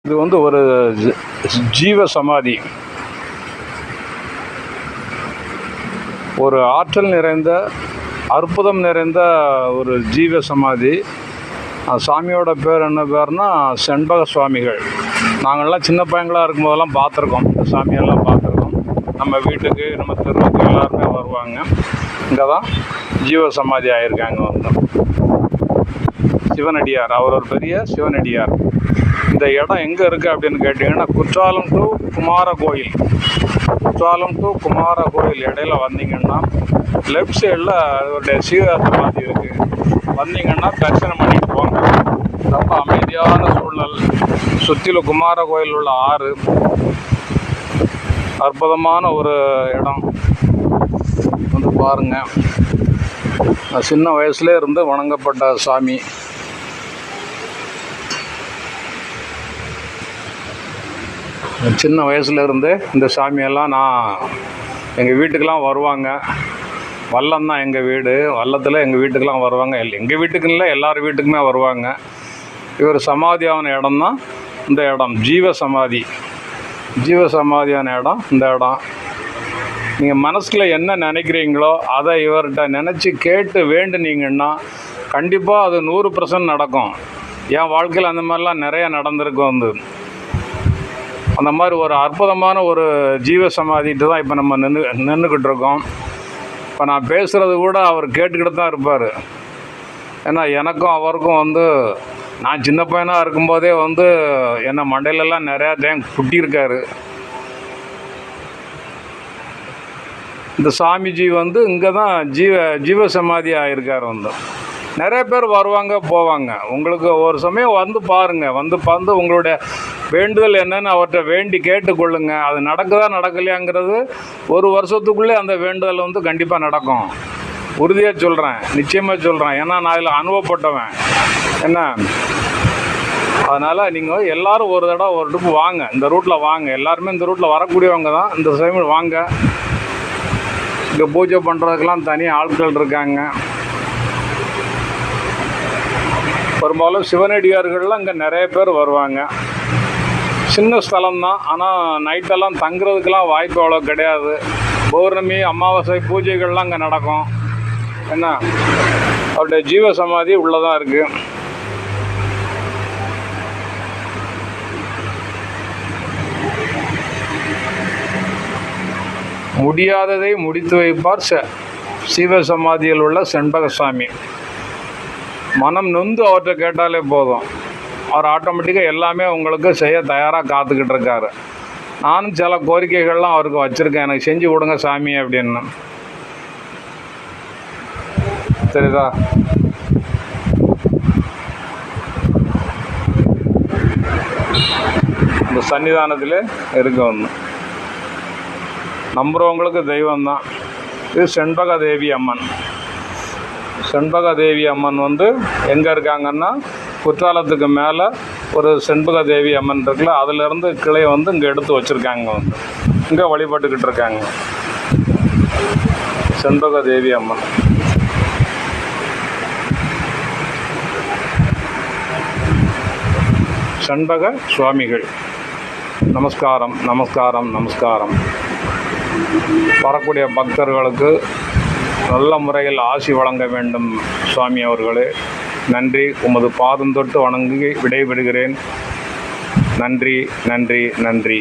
இது வந்து ஒரு ஜீவ சமாதி. ஒரு ஆற்றல் நிறைந்த, அற்புதம் நிறைந்த ஒரு ஜீவ சமாதி. சாமியோட பேர் என்ன பேர்னா செண்பக சுவாமிகள். நாங்கள்லாம் சின்ன பையங்களாக இருக்கும்போதெல்லாம் பார்த்துருக்கோம், இந்த சாமியெல்லாம் பார்த்துருக்கோம். நம்ம வீட்டுக்கு, நம்ம தெருவுக்கு எல்லாருமே வருவாங்க. இங்கே தான் ஜீவ சமாதி ஆகியிருக்காங்க. வந்து சிவனடியார், அவர் ஒரு பெரிய சிவனடியார். இந்த இடம் எங்கே இருக்குது அப்படின்னு கேட்டிங்கன்னா, குற்றாலம் டு குமார கோயில். குற்றாலம் டு குமார கோயில் இடையில வந்தீங்கன்னா லெஃப்ட் சைடில் அவருடைய சிவ சமாதி இருக்குது. வந்தீங்கன்னா தரிசனம் பண்ணிட்டு போங்க. ரொம்ப அமைதியான சூழல். சுற்றிலும் குமார கோயில் உள்ள ஆறு. அற்புதமான ஒரு இடம். வந்து பாருங்கள். சின்ன வயசுலேயே இருந்து வணங்கப்பட்ட சாமி. சின்ன வயசுலேருந்து இந்த சாமியெல்லாம் எங்கள் வீட்டுக்கெலாம் வருவாங்க. வல்லம் தான் எங்கள் வீடு. வல்லத்தில் எங்கள் வீட்டுக்கெலாம் வருவாங்க. எங்கள் வீட்டுக்குன்னு இல்லை, எல்லார் வீட்டுக்குமே வருவாங்க. இவர் சமாதியான இடம் தான் இந்த இடம். ஜீவ சமாதியான இடம் இந்த இடம். நீங்கள் மனசில் என்ன நினைக்கிறீங்களோ அதை இவர்கிட்ட நினச்சி கேட்டு வேண்டுனீங்கன்னா கண்டிப்பாக அது 100% நடக்கும். என் வாழ்க்கையில் அந்த மாதிரிலாம் நிறையா நடந்திருக்கு. அந்த மாதிரி ஒரு அற்புதமான ஒரு ஜீவ சமாதிட்டு தான் இப்போ நம்ம நின்றுக்கிட்டு இருக்கோம். இப்போ நான் பேசுகிறது கூட அவர் கேட்டுக்கிட்டு தான் இருப்பார். ஏன்னா எனக்கும் அவருக்கும் நான் சின்ன பையனாக இருக்கும்போதே என்னை மண்டையிலெல்லாம் நிறையா டைம் குட்டியிருக்காரு. இந்த சாமிஜி இங்கே தான் ஜீவ சமாதி ஆகியிருக்கார். நிறைய பேர் வருவாங்க போவாங்க. உங்களுக்கு ஒரு சமயம் பாருங்கள். பார்த்து உங்களுடைய வேண்டுதல் என்னன்னு அவர்கிட்ட வேண்டி கேட்டுக்கொள்ளுங்க. அது நடக்குதா நடக்கலையாங்கிறது ஒரு வருஷத்துக்குள்ளே அந்த வேண்டுதல் கண்டிப்பாக நடக்கும். உறுதியாக சொல்கிறேன், நிச்சயமாக சொல்கிறேன். ஏன்னா நான் இதில் அனுபவப்பட்டவன். என்ன, அதனால் நீங்கள் எல்லோரும் ஒரு தடவை ஒரு ட்ரிப்பு வாங்க. இந்த ரூட்டில் வாங்க. எல்லாருமே இந்த ரூட்டில் வரக்கூடியவங்க தான். இந்த சமயம் வாங்க. இங்கே பூஜை பண்ணுறதுக்கெல்லாம் தனி ஆட்கள் இருக்காங்க. பெரும்பாலும் சிவனடியார்கள்லாம் இங்கே நிறைய பேர் வருவாங்க. சின்ன ஸ்தலம்தான், ஆனால் நைட்டெல்லாம் தங்குறதுக்கெல்லாம் வாய்ப்பு அவ்வளோ கிடையாது. பௌர்ணமி, அமாவாசை பூஜைகள்லாம் இங்கே நடக்கும். என்ன, அவருடைய ஜீவ சமாதி உள்ளதாக இருக்குது. முடியாததை முடித்து வைப்பார் சிவ சமாதியில் உள்ள செண்பக சுவாமி. மனம் நொந்து அவர்கிட்ட கேட்டாலே போதும், அவர் ஆட்டோமேட்டிக்காக எல்லாமே உங்களுக்கு செய்ய தயாராக காத்துக்கிட்டு இருக்காரு. நானும் சில கோரிக்கைகள்லாம் அவருக்கு வச்சுருக்கேன், எனக்கு செஞ்சு கொடுங்க சாமி அப்படின்னு. சரிதா? இந்த சன்னிதானத்தில் இருக்க நம்புகிறவங்களுக்கு தெய்வம்தான். இது செண்பக தேவி அம்மன். செண்பக தேவி அம்மன் எங்கே இருக்காங்கன்னா, குற்றாலத்துக்கு மேலே ஒரு செண்பக தேவி அம்மன் இருக்குல்ல, அதிலேருந்து கிளையை இங்கே எடுத்து வச்சுருக்காங்க. இங்கே வழிபட்டுக்கிட்டு இருக்காங்க செண்பக தேவி அம்மன். செண்பக சுவாமிகள். நமஸ்காரம், நமஸ்காரம், நமஸ்காரம். வரக்கூடிய பக்தர்களுக்கு நல்ல முறையில் ஆசி வழங்க வேண்டும் சுவாமி அவர்களே. நன்றி. உமது பாதம் தொட்டு வணங்கி விடைபெறுகிறேன். நன்றி, நன்றி, நன்றி.